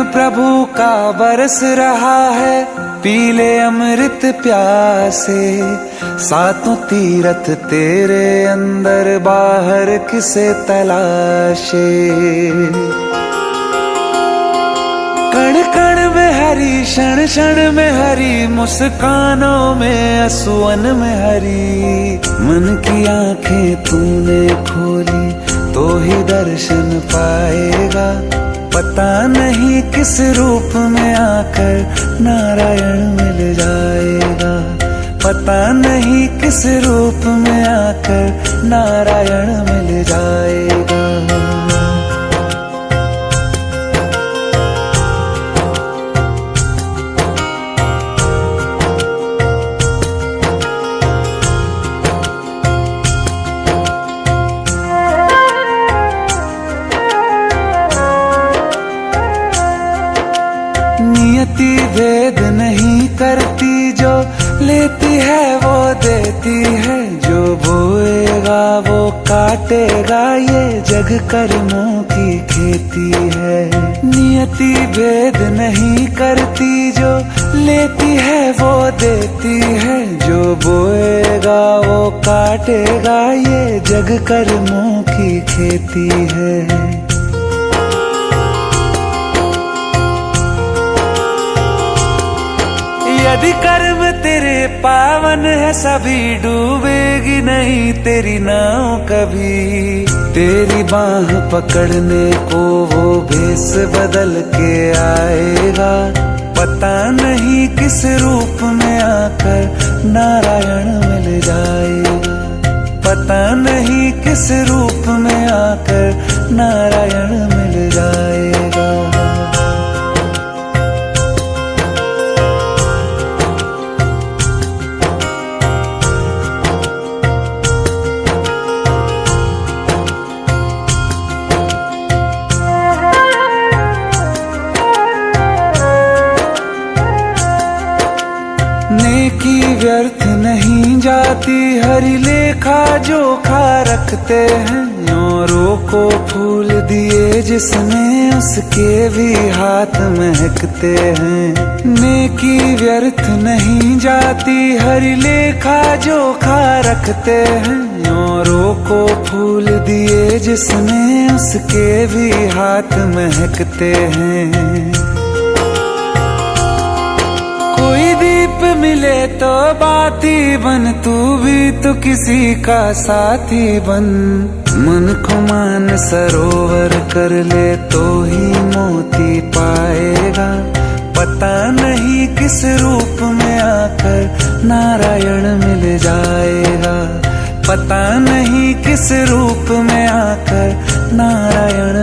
प्रभु का बरस रहा है, पीले अमृत प्यासे। सातों तीरथ तेरे अंदर बाहर किसे तलाशे। कण कण में हरी, क्षण क्षण में हरी, मुस्कानों में असुवन में हरी। मन की आंखें तूने खोली तो ही दर्शन पाएगा। पता नहीं किस रूप में आकर नारायण मिल जाएगा। पता नहीं किस रूप में आकर नारायण मिल जाएगा। नियति भेद नहीं करती, जो लेती है वो देती है। जो बोएगा वो काटेगा, ये जग कर्मों की खेती है। नियति भेद नहीं करती, जो लेती है वो देती है। जो बोएगा वो काटेगा, ये जग कर्मों की खेती है। यदि कर्म तेरे पावन है, सभी डूबेगी नहीं तेरी नाव कभी। तेरी बाह पकड़ने को वो भेष बदल के आएगा। पता नहीं किस रूप में आकर नारायण मिल जाएगा। पता नहीं किस रूप में आकर नारायण मिल जाएगा। नेकी व्यर्थ नहीं जाती, हरि लेखा जोखा रखते हैं। औरों को फूल दिए जिसने, उसके भी हाथ महकते हैं। नेकी व्यर्थ नहीं जाती, हरि लेखा जोखा रखते हैं। औरों को फूल दिए जिसने, उसके भी हाथ महकते हैं। कोई दीप मिले तो बाती बन, तू भी तो किसी का साथी बन। मन को मान सरोवर कर ले तो ही मोती पाएगा। पता नहीं किस रूप में आकर नारायण मिल जाएगा। पता नहीं किस रूप में आकर नारायण